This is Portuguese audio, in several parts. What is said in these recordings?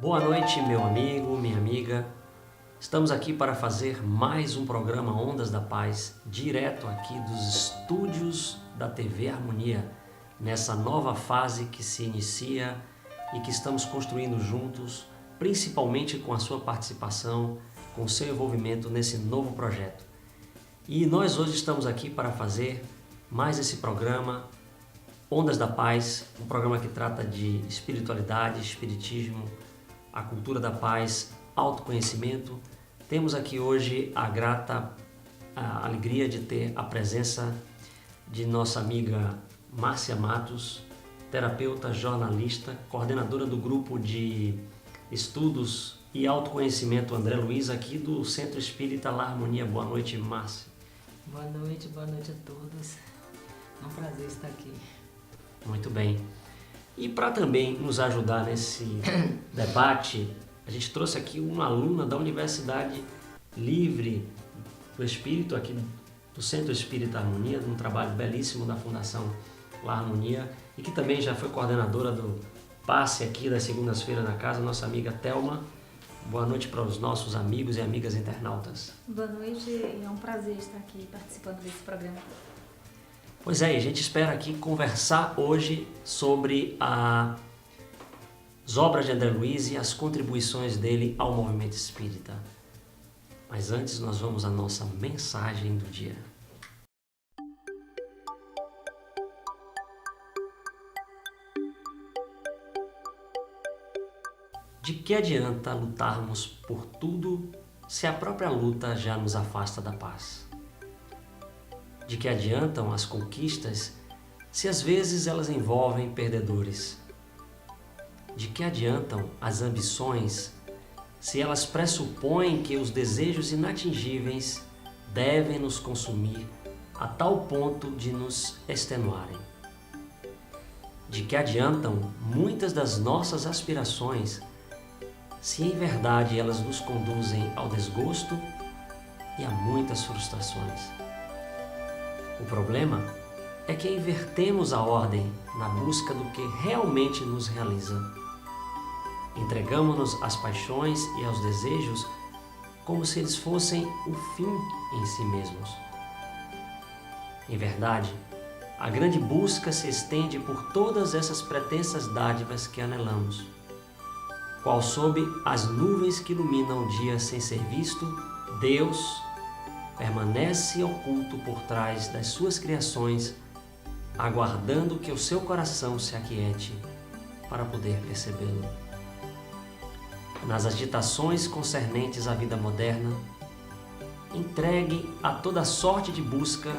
Boa noite, meu amigo, minha amiga. Estamos aqui para fazer mais um programa Ondas da Paz, direto aqui dos estúdios da TV Harmonia, nessa nova fase que se inicia e que estamos construindo juntos, principalmente com a sua participação, com o seu envolvimento nesse novo projeto. E nós hoje estamos aqui para fazer mais esse programa Ondas da Paz, um programa que trata de espiritualidade, espiritismo, a cultura da paz, autoconhecimento. Temos aqui hoje a grata alegria de ter a presença de nossa amiga Márcia Matos, terapeuta, jornalista, coordenadora do grupo de estudos e autoconhecimento André Luiz, aqui do Centro Espírita La Harmonia. Boa noite, Márcia. Boa noite a todos. É um prazer estar aqui. Muito bem. E para também nos ajudar nesse debate, a gente trouxe aqui uma aluna da Universidade Livre do Espírito, aqui do Centro Espírita Harmonia, de um trabalho belíssimo da Fundação La Harmonia, e que também já foi coordenadora do passe aqui das segundas-feiras na casa, nossa amiga Thelma. Boa noite para os nossos amigos e amigas internautas. Boa noite, e é um prazer estar aqui participando desse programa. Pois é, a gente espera aqui conversar hoje sobre as obras de André Luiz e as contribuições dele ao movimento espírita. Mas antes nós vamos à nossa mensagem do dia. De que adianta lutarmos por tudo se a própria luta já nos afasta da paz? De que adiantam as conquistas se às vezes elas envolvem perdedores? De que adiantam as ambições se elas pressupõem que os desejos inatingíveis devem nos consumir a tal ponto de nos extenuarem? De que adiantam muitas das nossas aspirações se em verdade elas nos conduzem ao desgosto e a muitas frustrações? O problema é que invertemos a ordem na busca do que realmente nos realiza. Entregamos-nos às paixões e aos desejos como se eles fossem o fim em si mesmos. Em verdade, a grande busca se estende por todas essas pretensas dádivas que anelamos. Qual sob as nuvens que iluminam o dia sem ser visto, Deus permanece oculto por trás das suas criações, aguardando que o seu coração se aquiete para poder percebê-lo. Nas agitações concernentes à vida moderna, entregue a toda sorte de busca,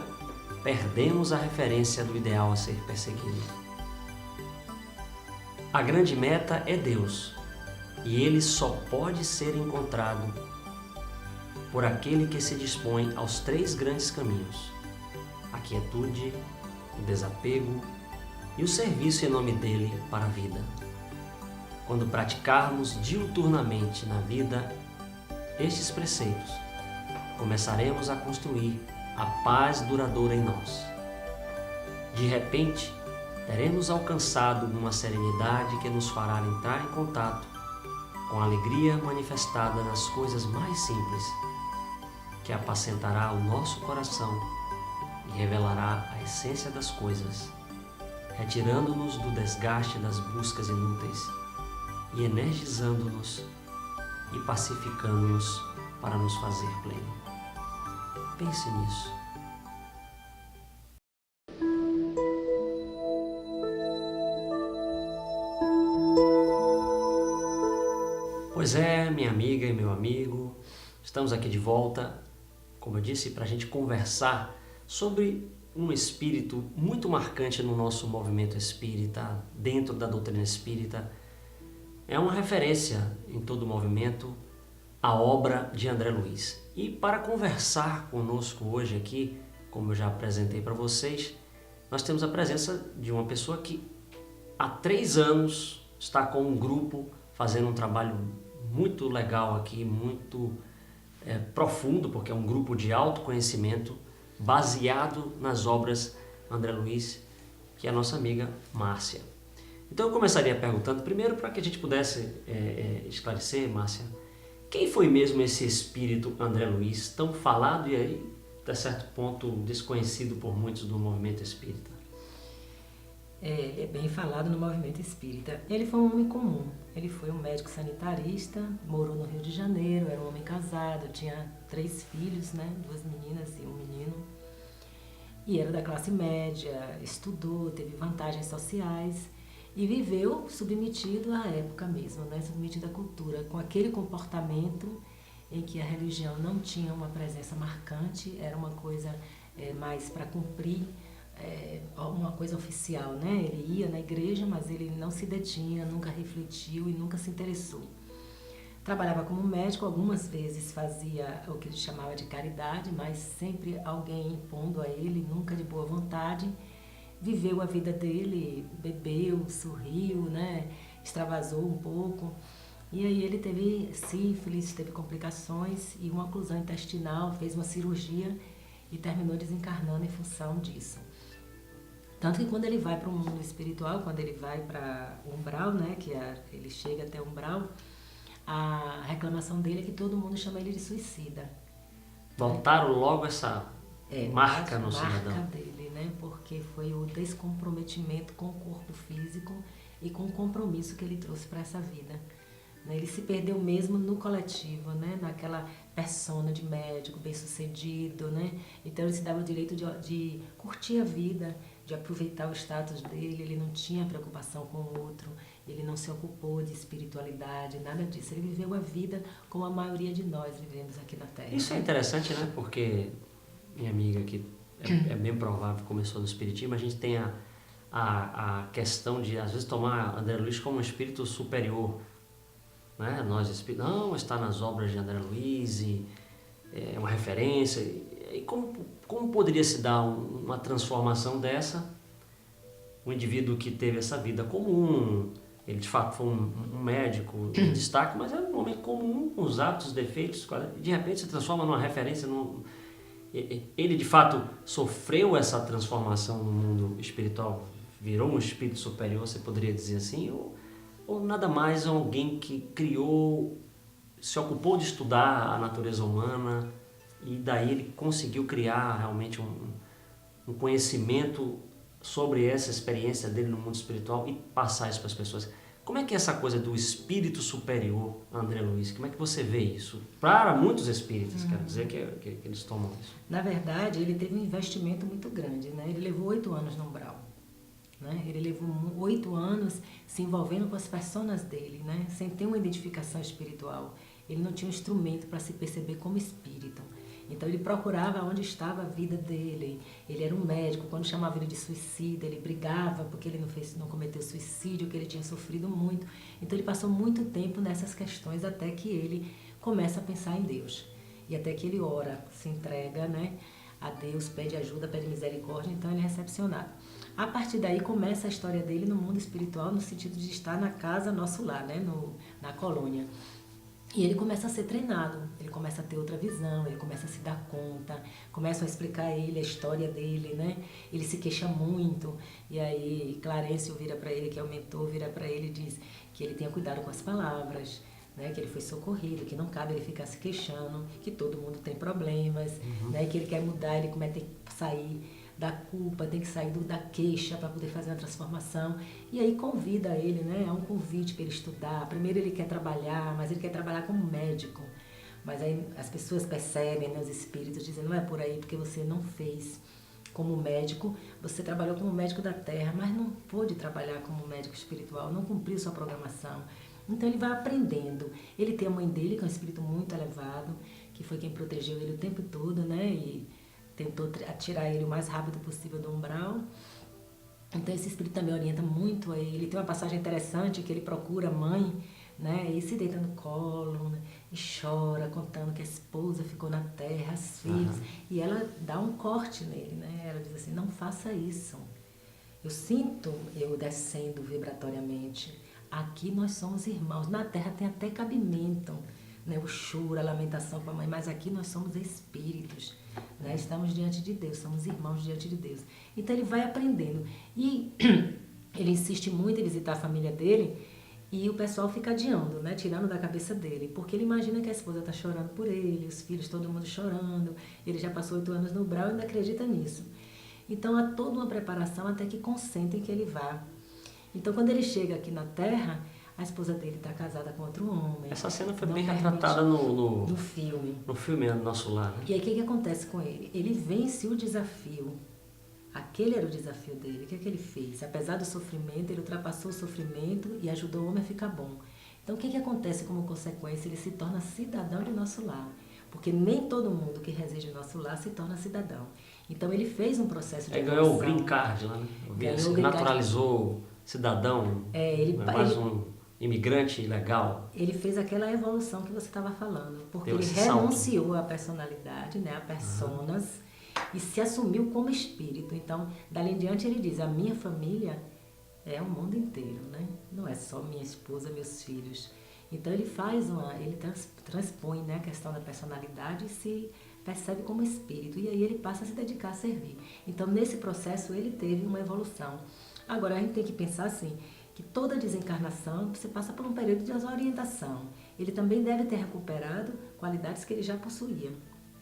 perdemos a referência do ideal a ser perseguido. A grande meta é Deus, e Ele só pode ser encontrado por aquele que se dispõe aos três grandes caminhos: a quietude, o desapego e o serviço em nome dele para a vida. Quando praticarmos diuturnamente na vida estes preceitos, começaremos a construir a paz duradoura em nós. De repente, teremos alcançado uma serenidade que nos fará entrar em contato com a alegria manifestada nas coisas mais simples, que apacentará o nosso coração e revelará a essência das coisas, retirando-nos do desgaste das buscas inúteis e energizando-nos e pacificando-nos para nos fazer pleno. Pense nisso. Pois é, minha amiga e meu amigo, estamos aqui de volta, como eu disse, para a gente conversar sobre um espírito muito marcante no nosso movimento espírita, dentro da doutrina espírita. É uma referência em todo o movimento, a obra de André Luiz. E para conversar conosco hoje aqui, como eu já apresentei para vocês, nós temos a presença de uma pessoa que há 3 anos está com um grupo fazendo um trabalho muito legal aqui, muito profundo, porque é um grupo de autoconhecimento baseado nas obras André Luiz, que é a nossa amiga Márcia. Então eu começaria perguntando, primeiro para que a gente pudesse esclarecer, Márcia, quem foi mesmo esse espírito André Luiz, tão falado e aí, até certo ponto, desconhecido por muitos do movimento espírita? Ele é bem falado no movimento espírita. Ele foi um homem comum. Ele foi um médico sanitarista, morou no Rio de Janeiro, era um homem casado, tinha 3 filhos, né? 2 meninas e um menino. E era da classe média, estudou, teve vantagens sociais e viveu submetido à época mesmo, né? Submetido à cultura, com aquele comportamento em que a religião não tinha uma presença marcante, era uma coisa mais para cumprir uma coisa oficial, né? Ele ia na igreja, mas ele não se detinha, nunca refletiu e nunca se interessou. Trabalhava como médico, algumas vezes fazia o que ele chamava de caridade, mas sempre alguém impondo a ele, nunca de boa vontade. Viveu a vida dele, bebeu, sorriu, né? Extravasou um pouco. E aí ele teve sífilis, teve complicações e uma oclusão intestinal, fez uma cirurgia e terminou desencarnando em função disso. Tanto que quando ele vai para o mundo espiritual, quando ele vai para o umbral, né, ele chega até o umbral, a reclamação dele é que todo mundo chama ele de suicida. Voltaram logo essa marca no cidadão. Marca dele, né, porque foi o descomprometimento com o corpo físico e com o compromisso que ele trouxe para essa vida. Ele se perdeu mesmo no coletivo, né? Naquela persona de médico bem-sucedido, né? Então ele se dava o direito de curtir a vida, de aproveitar o status dele, ele não tinha preocupação com o outro, ele não se ocupou de espiritualidade, nada disso. Ele viveu a vida como a maioria de nós vivemos aqui na Terra. Isso é interessante, né? Porque minha amiga, que é bem provável que começou no espiritismo, a gente tem a questão de, às vezes, tomar André Luiz como um espírito superior, né? Nós espíritos, não, está nas obras de André Luiz, e é uma referência. E como poderia se dar uma transformação dessa? Um indivíduo que teve essa vida comum, ele de fato foi um médico de destaque, mas era um homem comum, com os hábitos, defeitos, de repente se transforma numa referência. Ele de fato sofreu essa transformação no mundo espiritual, virou um espírito superior, você poderia dizer assim, ou nada mais alguém que criou, se ocupou de estudar a natureza humana e daí ele conseguiu criar realmente um conhecimento sobre essa experiência dele no mundo espiritual e passar isso para as pessoas. Como é que é essa coisa do espírito superior, André Luiz? Como é que você vê isso? Para muitos espíritas, quero dizer que eles tomam isso. Na verdade, ele teve um investimento muito grande, né? Ele levou 8 anos no umbral. Né? Ele levou 8 anos se envolvendo com as personas dele, né? Sem ter uma identificação espiritual. Ele não tinha um instrumento para se perceber como espírito. Então ele procurava onde estava a vida dele. Ele era um médico, quando chamava ele de suicida, ele brigava porque ele não cometeu suicídio, que ele tinha sofrido muito. Então ele passou muito tempo nessas questões até que ele começa a pensar em Deus. E até que ele ora, se entrega, né, a Deus, pede ajuda, pede misericórdia, então ele é recepcionado. A partir daí começa a história dele no mundo espiritual, no sentido de estar na casa, nosso lar, né, na colônia. E ele começa a ser treinado, ele começa a ter outra visão, ele começa a se dar conta, começam a explicar a ele a história dele, né? Ele se queixa muito, e aí Clarencio vira para ele, que é o mentor, vira para ele e diz que ele tenha cuidado com as palavras, né? Que ele foi socorrido, que não cabe ele ficar se queixando, que todo mundo tem problemas, né? Que ele quer mudar, ele tem que sair da culpa, tem que sair da queixa para poder fazer uma transformação. E aí convida ele, né? É um convite para ele estudar. Primeiro ele quer trabalhar, mas ele quer trabalhar como médico. Mas aí as pessoas percebem, né? Os espíritos dizem, não é por aí, porque você não fez como médico, você trabalhou como médico da Terra, mas não pôde trabalhar como médico espiritual, não cumpriu sua programação. Então ele vai aprendendo. Ele tem a mãe dele, que é um espírito muito elevado, que foi quem protegeu ele o tempo todo, né? E tentou tirar ele o mais rápido possível do umbral. Então esse espírito também orienta muito a ele. Tem uma passagem interessante que ele procura a mãe, né, e se deita no colo, né, e chora, contando que a esposa ficou na terra, as filhas. E ela dá um corte nele, né? Ela diz assim, não faça isso. Eu sinto eu descendo vibratoriamente. Aqui nós somos irmãos. Na terra tem até cabimento, né, o choro, a lamentação com a mãe, mas aqui nós somos espíritos. Né? Estamos diante de Deus, somos irmãos diante de Deus. Então ele vai aprendendo. E ele insiste muito em visitar a família dele e o pessoal fica adiando, né? Tirando da cabeça dele. Porque ele imagina que a esposa está chorando por ele, os filhos, todo mundo chorando. Ele já passou 8 anos no Brau e ainda acredita nisso. Então há toda uma preparação até que consentem que ele vá. Então quando ele chega aqui na Terra, a esposa dele está casada com outro homem. Essa cena foi não bem permite- retratada no filme. filme Nosso Lar, né? E aí o que acontece com ele? Ele vence o desafio. Aquele era o desafio dele. O que ele fez? Apesar do sofrimento, ele ultrapassou o sofrimento e ajudou o homem a ficar bom. Então o que acontece como consequência? Ele se torna cidadão de Nosso Lar. Porque nem todo mundo que reside em Nosso Lar se torna cidadão. Então ele fez um processo de Ele ganhou o evolução. green card lá, né? Ganhou Assim, o green card. naturalizou cidadão, ele- mais ele- um imigrante legal. Ele fez aquela evolução que você estava falando, porque Deu ele esse salto. renunciou à personalidade, né, a personas, e se assumiu como espírito. Então, dali em diante ele diz, a minha família é o mundo inteiro, né? Não é só minha esposa, meus filhos. Então ele transpõe, né, a questão da personalidade e se percebe como espírito. E aí ele passa a se dedicar a servir. Então nesse processo ele teve uma evolução. Agora a gente tem que pensar assim, que toda desencarnação você passa por um período de desorientação. Ele também deve ter recuperado qualidades que ele já possuía.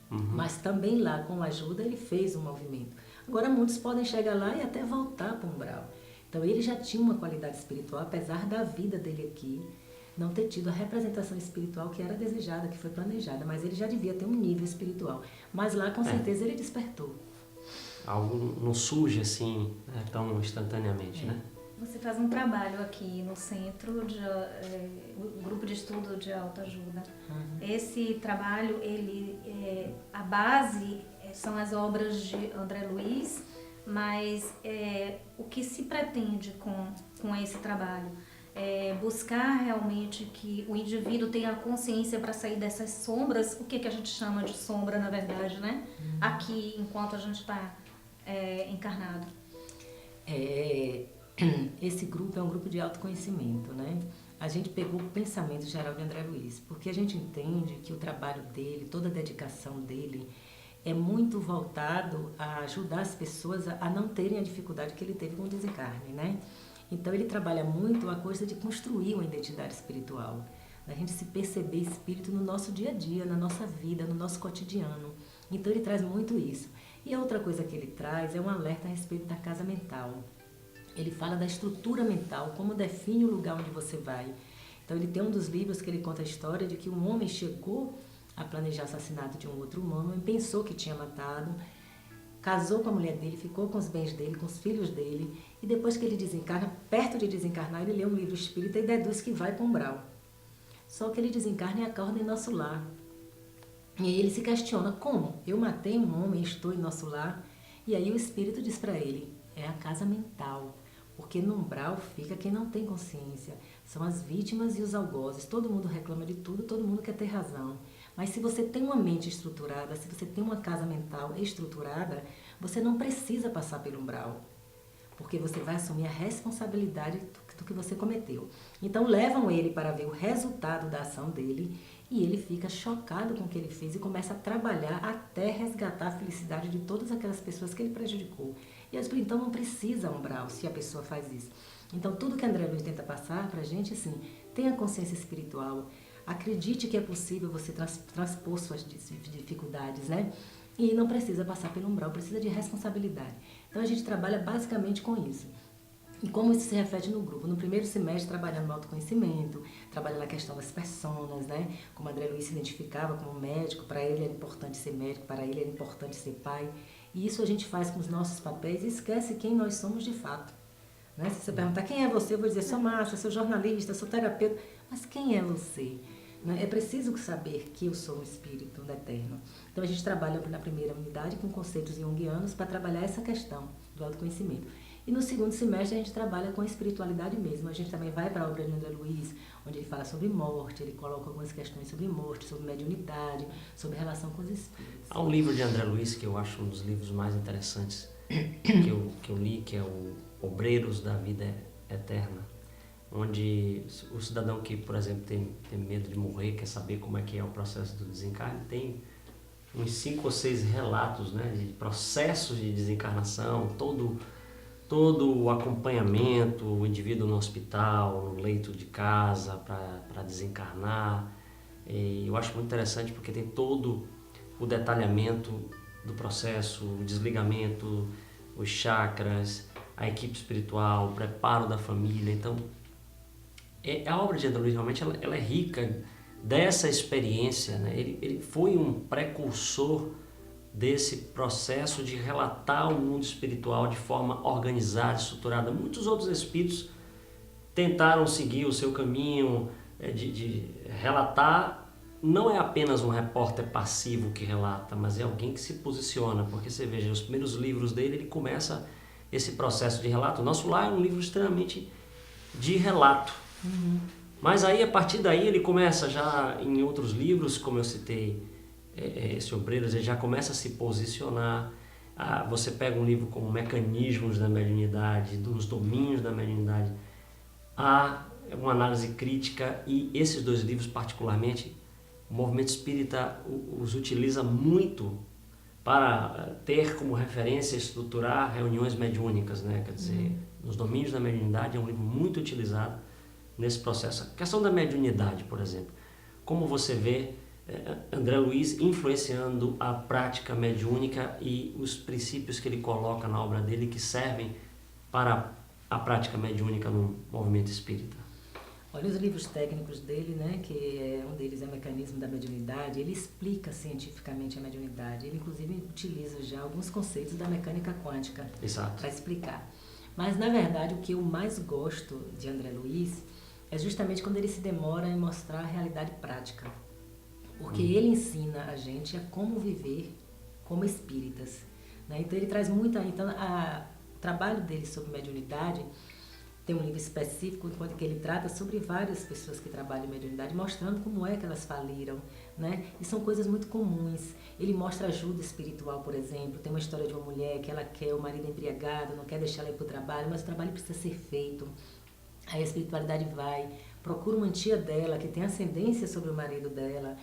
Mas também lá, com a ajuda, ele fez um movimento. Agora muitos podem chegar lá e até voltar para o umbral. Então ele já tinha uma qualidade espiritual, apesar da vida dele aqui não ter tido a representação espiritual que era desejada, que foi planejada, mas ele já devia ter um nível espiritual. Mas lá, com certeza, ele despertou. Algo não surge assim, né, tão instantaneamente, né? Você faz um trabalho aqui no centro, o grupo de estudo de autoajuda. Esse trabalho, a base são as obras de André Luiz, mas o que se pretende com esse trabalho? Buscar realmente que o indivíduo tenha consciência para sair dessas sombras, o que a gente chama de sombra, na verdade, né? Aqui, enquanto a gente está encarnado. Esse grupo é um grupo de autoconhecimento, né? A gente pegou o pensamento geral de André Luiz, porque a gente entende que o trabalho dele, toda a dedicação dele, é muito voltado a ajudar as pessoas a não terem a dificuldade que ele teve com o desencarne, né? Então ele trabalha muito a coisa de construir uma identidade espiritual, da gente se perceber espírito no nosso dia a dia, na nossa vida, no nosso cotidiano. Então ele traz muito isso. E a outra coisa que ele traz é um alerta a respeito da casa mental. Ele fala da estrutura mental, como define o lugar onde você vai. Então ele tem um dos livros que ele conta a história de que um homem chegou a planejar o assassinato de um outro humano e pensou que tinha matado, casou com a mulher dele, ficou com os bens dele, com os filhos dele, e depois que ele desencarna, perto de desencarnar, ele lê um livro espírita e deduz que vai para um umbral. Só que ele desencarna e acorda em Nosso Lar. E aí ele se questiona, como? Eu matei um homem e estou em Nosso Lar? E aí o espírito diz para ele, é a casa mental. Porque no umbral fica quem não tem consciência. São as vítimas e os algozes. Todo mundo reclama de tudo, todo mundo quer ter razão. Mas se você tem uma mente estruturada, se você tem uma casa mental estruturada, você não precisa passar pelo umbral. Porque você vai assumir a responsabilidade do que você cometeu. Então levam ele para ver o resultado da ação dele e ele fica chocado com o que ele fez e começa a trabalhar até resgatar a felicidade de todas aquelas pessoas que ele prejudicou. E eu digo, então não precisa umbral se a pessoa faz isso. Então tudo que André Luiz tenta passar para a gente, assim, tenha consciência espiritual, acredite que é possível você transpor suas dificuldades, né? E não precisa passar pelo umbral, precisa de responsabilidade. Então a gente trabalha basicamente com isso. E como isso se reflete no grupo? No primeiro semestre, trabalhando no autoconhecimento, trabalhando a questão das personas, né? Como André Luiz se identificava como médico, para ele era importante ser médico, para ele era importante ser pai. E isso a gente faz com os nossos papéis e esquece quem nós somos de fato. Né? Se você perguntar quem é você, eu vou dizer, sou Márcia, sou jornalista, sou terapeuta. Mas quem é você? Né? É preciso saber que eu sou um espírito eterno. Então a gente trabalha na primeira unidade com conceitos junguianos para trabalhar essa questão do autoconhecimento. E no segundo semestre a gente trabalha com a espiritualidade mesmo. A gente também vai para a obra de André Luiz, onde ele fala sobre morte, ele coloca algumas questões sobre morte, sobre mediunidade, sobre relação com os espíritos. Há um livro de André Luiz que eu acho um dos livros mais interessantes que eu li, que é o Obreiros da Vida Eterna, onde o cidadão que, por exemplo, tem medo de morrer, quer saber como é que é o processo do desencarne, tem uns 5 ou 6 relatos, né, de processos de desencarnação, todo o acompanhamento, o indivíduo no hospital, no leito de casa para desencarnar. E eu acho muito interessante porque tem todo o detalhamento do processo, o desligamento, os chakras, a equipe espiritual, o preparo da família. Então, a obra de André Luiz realmente ela é rica dessa experiência, né? Ele foi um precursor desse processo de relatar o mundo espiritual de forma organizada, estruturada. Muitos outros espíritos tentaram seguir o seu caminho de relatar. Não é apenas um repórter passivo que relata, mas é alguém que se posiciona, porque você veja, os primeiros livros dele, ele começa esse processo de relato. O Nosso Lar é um livro extremamente de relato. Mas aí, a partir daí, ele começa já em outros livros, como eu citei, esse Obreiros, ele já começa a se posicionar. Você pega um livro como Mecanismos da Mediunidade, dos Domínios da Mediunidade, há uma análise crítica, e esses 2 livros particularmente, o movimento espírita os utiliza muito para ter como referência estruturar reuniões mediúnicas, né? Quer dizer, Nos Domínios da Mediunidade é um livro muito utilizado nesse processo. A questão da mediunidade, por exemplo, como você vê André Luiz influenciando a prática mediúnica e os princípios que ele coloca na obra dele que servem para a prática mediúnica no movimento espírita. Olha, os livros técnicos dele, né, que um deles é Mecanismo da Mediunidade, ele explica cientificamente a mediunidade. Ele, inclusive, utiliza já alguns conceitos da mecânica quântica para explicar. Mas, na verdade, o que eu mais gosto de André Luiz é justamente quando ele se demora em mostrar a realidade prática. Porque ele ensina a gente a como viver como espíritas, né? Então, ele traz muita... Então, o trabalho dele sobre mediunidade... Tem um livro específico em que ele trata sobre várias pessoas que trabalham em mediunidade, mostrando como é que elas faliram, né? E são coisas muito comuns. Ele mostra ajuda espiritual, por exemplo. Tem uma história de uma mulher que ela quer o marido embriagado, não quer deixar ela ir para o trabalho, mas o trabalho precisa ser feito. Aí a espiritualidade vai, procura uma tia dela que tem ascendência sobre o marido dela,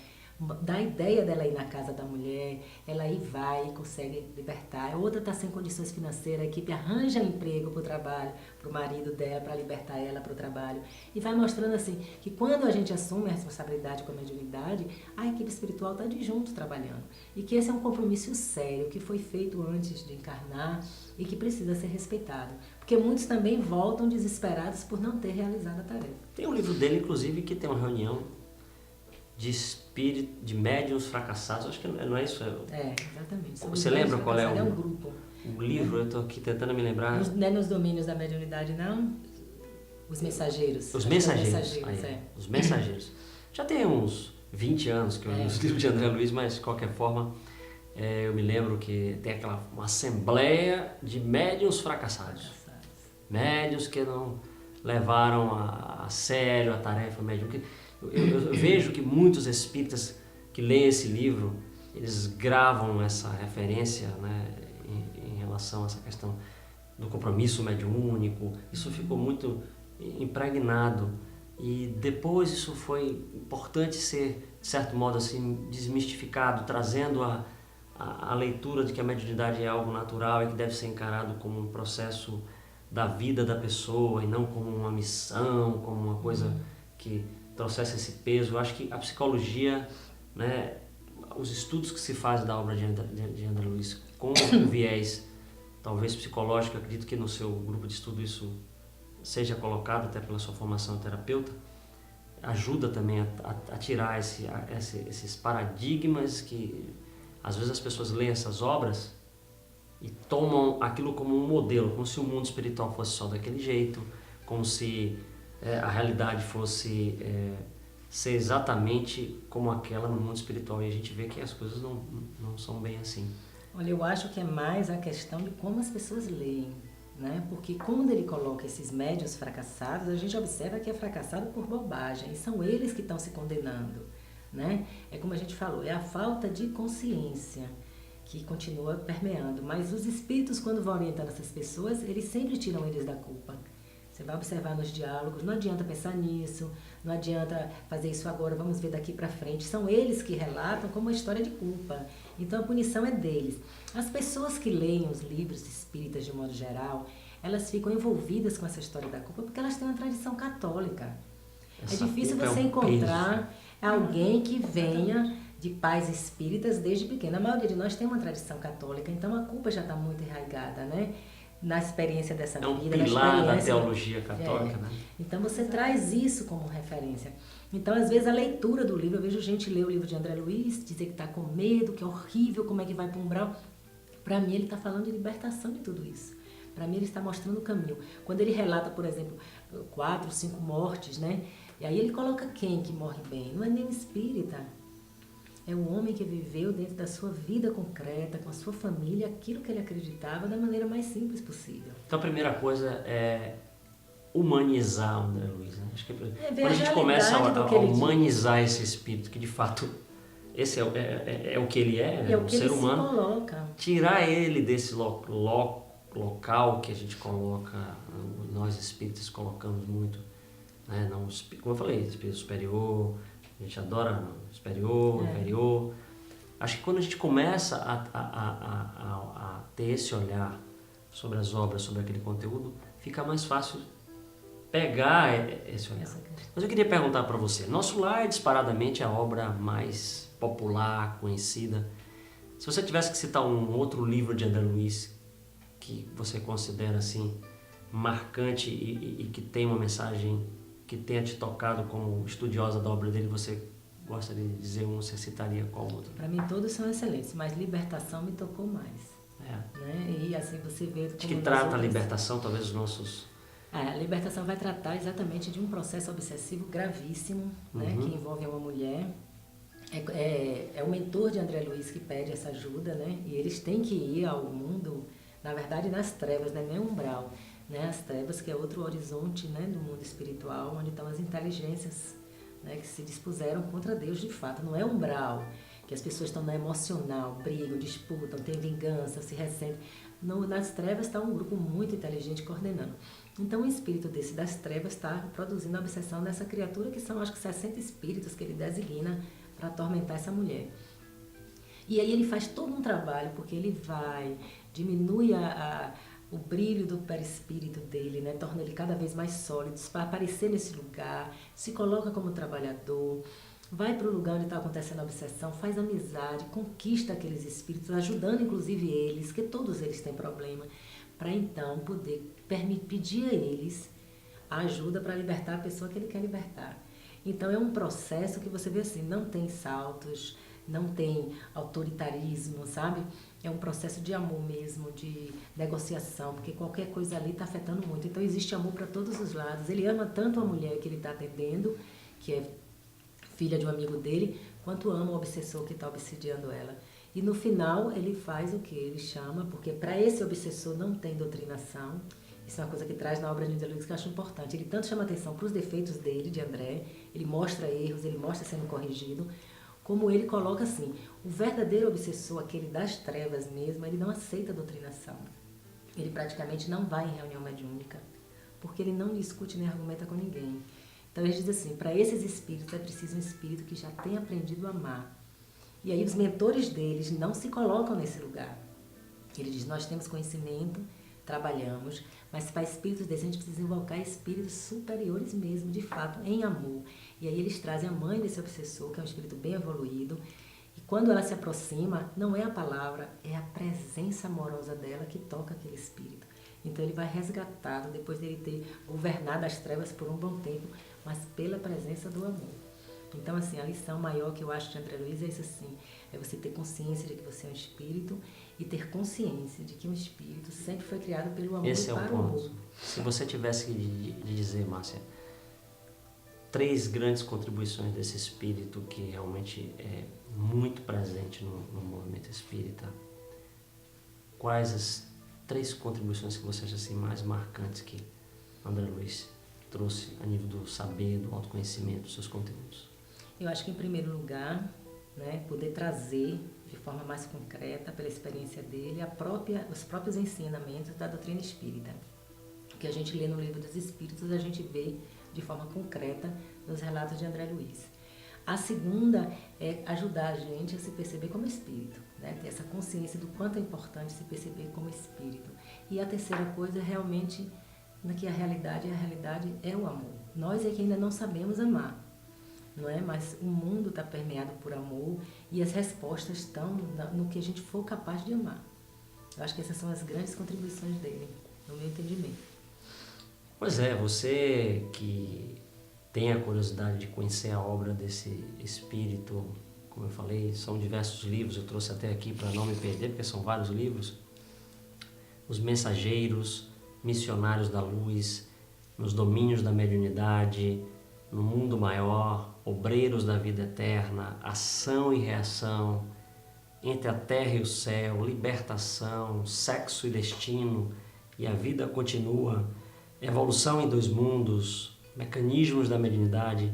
dá a ideia dela ir na casa da mulher, ela aí vai e consegue libertar. A outra está sem condições financeiras, a equipe arranja emprego para o trabalho, para o marido dela, para libertar ela para o trabalho. E vai mostrando assim, que quando a gente assume a responsabilidade com a mediunidade, a equipe espiritual está de junto trabalhando. E que esse é um compromisso sério, que foi feito antes de encarnar e que precisa ser respeitado. Porque muitos também voltam desesperados por não ter realizado a tarefa. Tem um livro dele, inclusive, que tem uma reunião de médiuns fracassados, acho que não é isso? Exatamente. Você lembra qual é um grupo. O livro? Eu estou aqui tentando me lembrar. Não é Nos Domínios da Mediunidade, não? Os Mensageiros. Os Mensageiros. Os Mensageiros. Já tem uns 20 anos que eu li os livros de André Luiz, mas de qualquer forma, eu me lembro que tem uma assembleia de médiuns fracassados. Médiuns que não levaram a sério a tarefa mediúnica. Eu vejo que muitos espíritas que leem esse livro, eles gravam essa referência, né, em relação a essa questão do compromisso mediúnico. Isso ficou muito impregnado e depois isso foi importante ser, de certo modo, assim, desmistificado, trazendo a leitura de que a mediunidade é algo natural e que deve ser encarado como um processo da vida da pessoa e não como uma missão, como uma coisa que trouxesse esse peso. Eu acho que a psicologia, né, os estudos que se fazem da obra de André Luiz com o viés talvez psicológico, acredito que no seu grupo de estudo isso seja colocado até pela sua formação terapeuta, ajuda também a tirar esses paradigmas que às vezes as pessoas leem essas obras e tomam aquilo como um modelo, como se o mundo espiritual fosse só daquele jeito, como se a realidade fosse ser exatamente como aquela no mundo espiritual, e a gente vê que as coisas não são bem assim. Olha, eu acho que é mais a questão de como as pessoas leem, né? Porque quando ele coloca esses médiuns fracassados, a gente observa que é fracassado por bobagem, e são eles que estão se condenando, né? É como a gente falou, é a falta de consciência que continua permeando, mas os espíritos, quando vão orientando essas pessoas, eles sempre tiram eles da culpa. Você vai observar nos diálogos, não adianta pensar nisso, não adianta fazer isso agora, vamos ver daqui para frente. São eles que relatam como uma história de culpa. Então a punição é deles. As pessoas que leem os livros espíritas de modo geral, elas ficam envolvidas com essa história da culpa porque elas têm uma tradição católica. Essa É difícil culpa você é um encontrar peso. alguém que venha de pais espíritas desde pequeno. A maioria de nós tem uma tradição católica, então a culpa já está muito enraizada, né? Na experiência dessa É um vida, na pilar da experiência. teologia católica, né? Então você traz isso como referência. Então, às vezes, a leitura do livro, eu vejo gente ler o livro de André Luiz, dizer que está com medo, que é horrível, como é que vai para o umbral. Para mim, ele está falando de libertação de tudo isso. Para mim, ele está mostrando o caminho. Quando ele relata, por exemplo, 4, 5 mortes, né? E aí ele coloca quem que morre bem? Não é nem um espírita. É um homem que viveu dentro da sua vida concreta, com a sua família, aquilo que ele acreditava da maneira mais simples possível. Então a primeira coisa é humanizar o André Luiz, né? Acho que ver quando a gente começa realidade do que a ele humanizar esse espírito, que de fato esse é o que ele é, É o o que ser ele humano, se coloca. tirar ele desse local que a gente coloca, nós espíritas colocamos muito, né? Não, como eu falei, espírito superior, a gente adora superior, inferior. Acho que quando a gente começa a ter esse olhar sobre as obras, sobre aquele conteúdo, fica mais fácil pegar esse olhar. Mas eu queria perguntar para você, Nosso Lar é disparadamente a obra mais popular, conhecida. Se você tivesse que citar um outro livro de André Luiz que você considera assim marcante e que tem uma mensagem que tenha te tocado como estudiosa da obra dele, você gostaria de dizer um, você citaria qual outro? Para mim todos são excelentes, mas Libertação me tocou mais. Né? E assim você vê... De que trata a libertação, talvez os nossos... A libertação vai tratar exatamente de um processo obsessivo gravíssimo, né? Que envolve uma mulher. É o mentor de André Luiz que pede essa ajuda, né? E eles têm que ir ao mundo, na verdade nas trevas, né? Não é umbral, né? As trevas, que é outro horizonte, né? Do mundo espiritual, onde estão as inteligências, né? Que se dispuseram contra Deus de fato. Não é umbral, que as pessoas estão na emocional, brigam, disputam, têm vingança, se ressentem. Nas trevas está um grupo muito inteligente coordenando. Então o espírito das trevas está produzindo a obsessão dessa criatura, que são acho que 60 espíritos que ele designa para atormentar essa mulher. E aí ele faz todo um trabalho, porque ele diminui o brilho do perispírito dele, né? Torna ele cada vez mais sólido para aparecer nesse lugar, se coloca como trabalhador, vai para o lugar onde está acontecendo a obsessão, faz amizade, conquista aqueles espíritos, ajudando inclusive eles, que todos eles têm problema, para então poder pedir a eles a ajuda para libertar a pessoa que ele quer libertar. Então é um processo que você vê assim, não tem saltos, não tem autoritarismo, sabe? É um processo de amor mesmo, de negociação, porque qualquer coisa ali está afetando muito. Então existe amor para todos os lados. Ele ama tanto a mulher que ele está atendendo, que é filha de um amigo dele, quanto ama o obsessor que está obsidiando ela. E no final ele faz o que ele chama, porque para esse obsessor não tem doutrinação. Isso é uma coisa que traz na obra de André Luiz que eu acho importante. Ele tanto chama atenção para os defeitos dele, de André, ele mostra erros, ele mostra sendo corrigido, como ele coloca assim, o verdadeiro obsessor, aquele das trevas mesmo, ele não aceita a doutrinação. Ele praticamente não vai em reunião mediúnica, porque ele não discute nem argumenta com ninguém. Então ele diz assim, para esses espíritos é preciso um espírito que já tenha aprendido a amar. E aí os mentores deles não se colocam nesse lugar. Ele diz, nós temos conhecimento, trabalhamos, mas para espíritos desses a gente precisa invocar espíritos superiores mesmo, de fato, em amor. E aí eles trazem a mãe desse obsessor, que é um espírito bem evoluído, e quando ela se aproxima, não é a palavra, é a presença amorosa dela que toca aquele espírito. Então ele vai resgatado, depois dele ter governado as trevas por um bom tempo, mas pela presença do amor. Então, assim, a lição maior que eu acho de André Luiz é isso assim, é você ter consciência de que você é um espírito e ter consciência de que um espírito sempre foi criado pelo amor Esse e é para o o ponto. amor. Se você tivesse de dizer, Márcia, 3 grandes contribuições desse espírito que realmente é muito presente no movimento espírita, quais as 3 contribuições que você acha assim, mais marcantes que André Luiz trouxe a nível do saber, do autoconhecimento, dos seus conteúdos? Eu acho que, em primeiro lugar, né, poder trazer de forma mais concreta, pela experiência dele, os próprios ensinamentos da doutrina espírita. O que a gente lê no Livro dos Espíritos, a gente vê de forma concreta nos relatos de André Luiz. A segunda é ajudar a gente a se perceber como espírito, né? Ter essa consciência do quanto é importante se perceber como espírito. E a terceira coisa é realmente que a realidade é o amor. Nós é que ainda não sabemos amar, não é? Mas o mundo está permeado por amor e as respostas estão no que a gente for capaz de amar. Eu acho que essas são as grandes contribuições dele, no meu entendimento. Pois é, você que tem a curiosidade de conhecer a obra desse espírito, como eu falei, são diversos livros, eu trouxe até aqui para não me perder, porque são vários livros. Os Mensageiros, Missionários da Luz, Nos Domínios da Mediunidade, No Mundo Maior, Obreiros da Vida Eterna, Ação e Reação, Entre a Terra e o Céu, Libertação, Sexo e Destino e a Vida Continua, Evolução em Dois Mundos, Mecanismos da Mediunidade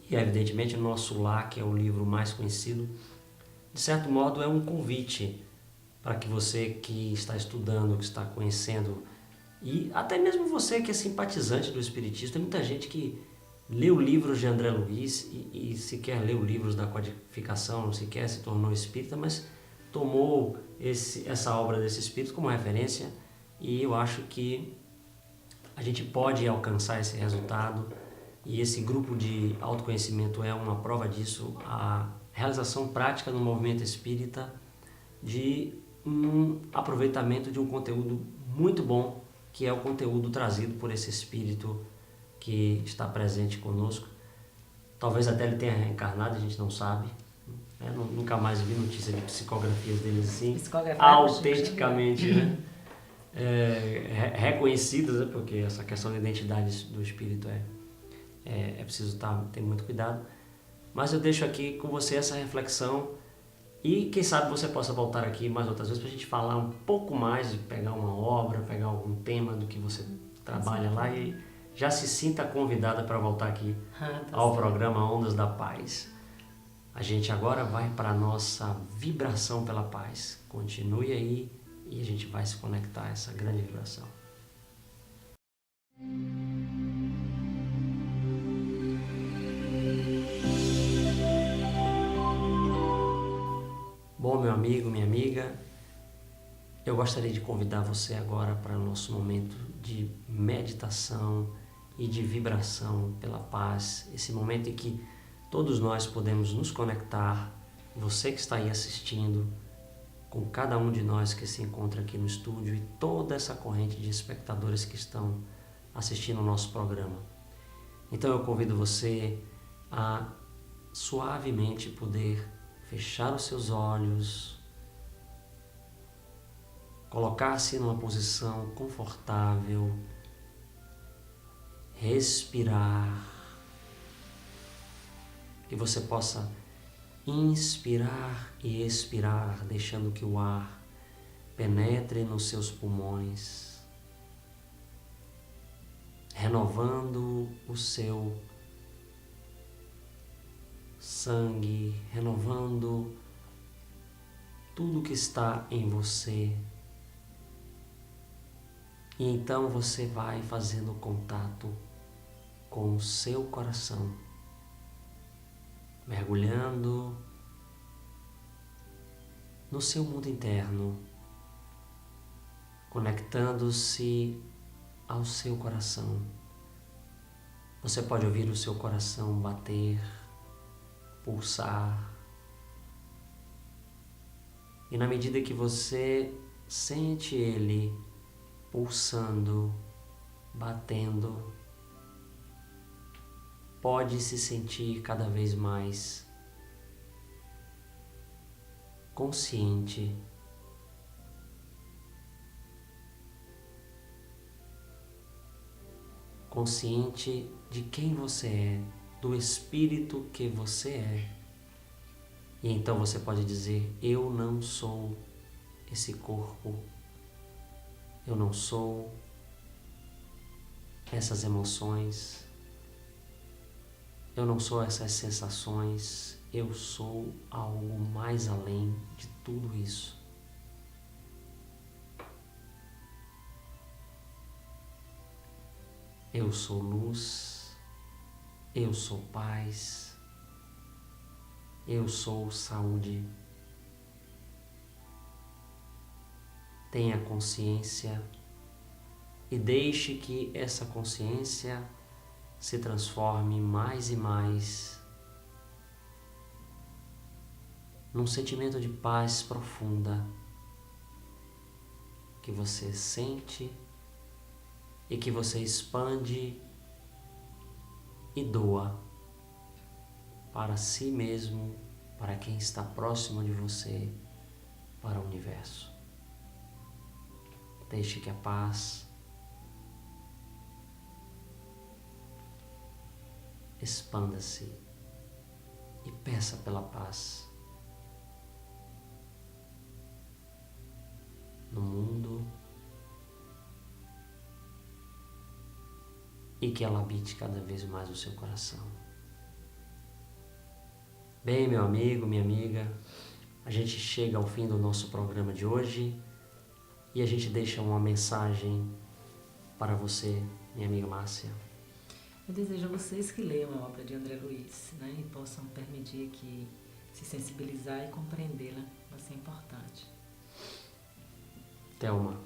e, evidentemente, Nosso Lar, que é o livro mais conhecido. De certo modo, é um convite para que você que está estudando, que está conhecendo, e até mesmo você que é simpatizante do Espiritismo, tem muita gente que leu livros de André Luiz e sequer leu livros da codificação, sequer se tornou espírita, mas tomou essa obra desse espírito como referência, e eu acho que a gente pode alcançar esse resultado, e esse grupo de autoconhecimento é uma prova disso, a realização prática no movimento espírita de um aproveitamento de um conteúdo muito bom, que é o conteúdo trazido por esse espírito que está presente conosco. Talvez até ele tenha reencarnado, a gente não sabe. Nunca mais vi notícia de psicografias dele assim, autenticamente, né? Reconhecidas, né? Porque essa questão da identidade do espírito é preciso ter muito cuidado. Mas eu deixo aqui com você essa reflexão e quem sabe você possa voltar aqui mais outras vezes para a gente falar um pouco mais, de pegar uma obra, pegar algum tema do que você trabalha lá, e já se sinta convidada para voltar aqui ao programa Ondas da Paz. A gente agora vai para a nossa vibração pela paz. Continue aí e a gente vai se conectar a essa grande vibração. Bom, meu amigo, minha amiga, eu gostaria de convidar você agora para o nosso momento de meditação e de vibração pela paz, esse momento em que todos nós podemos nos conectar, você que está aí assistindo, com cada um de nós que se encontra aqui no estúdio e toda essa corrente de espectadores que estão assistindo o nosso programa. Então eu convido você a suavemente poder fechar os seus olhos, colocar-se numa posição confortável, respirar, que você possa inspirar e expirar, deixando que o ar penetre nos seus pulmões, renovando o seu sangue, renovando tudo que está em você. E então você vai fazendo contato com o seu coração, mergulhando no seu mundo interno, conectando-se ao seu coração. Você pode ouvir o seu coração bater, pulsar. E na medida que você sente ele pulsando, batendo, pode se sentir cada vez mais consciente de quem você é, do espírito que você é. E então você pode dizer: eu não sou esse corpo, eu não sou essas emoções, eu não sou essas sensações, eu sou algo mais além de tudo isso. Eu sou luz, eu sou paz, eu sou saúde, tenha consciência e deixe que essa consciência se transforme mais e mais num sentimento de paz profunda que você sente e que você expande e doa para si mesmo, para quem está próximo de você, para o universo. Deixe que a paz expanda-se e peça pela paz no mundo e que ela habite cada vez mais o seu coração. Bem, meu amigo, minha amiga, a gente chega ao fim do nosso programa de hoje e a gente deixa uma mensagem para você, minha amiga Márcia. Eu desejo a vocês que leiam a obra de André Luiz, né, e possam permitir que se sensibilizar e compreendê-la, vai ser importante. Thelma.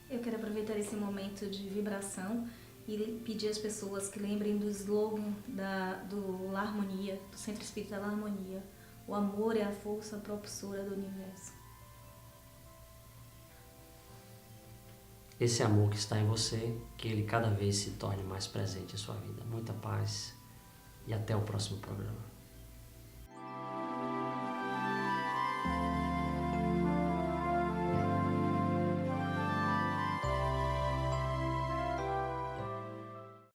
Eu quero aproveitar esse momento de vibração e pedir às pessoas que lembrem do slogan do La Harmonia, do Centro Espírita La Harmonia. O amor é a força propulsora do universo. Esse amor que está em você, que ele cada vez se torne mais presente em sua vida. Muita paz e até o próximo programa.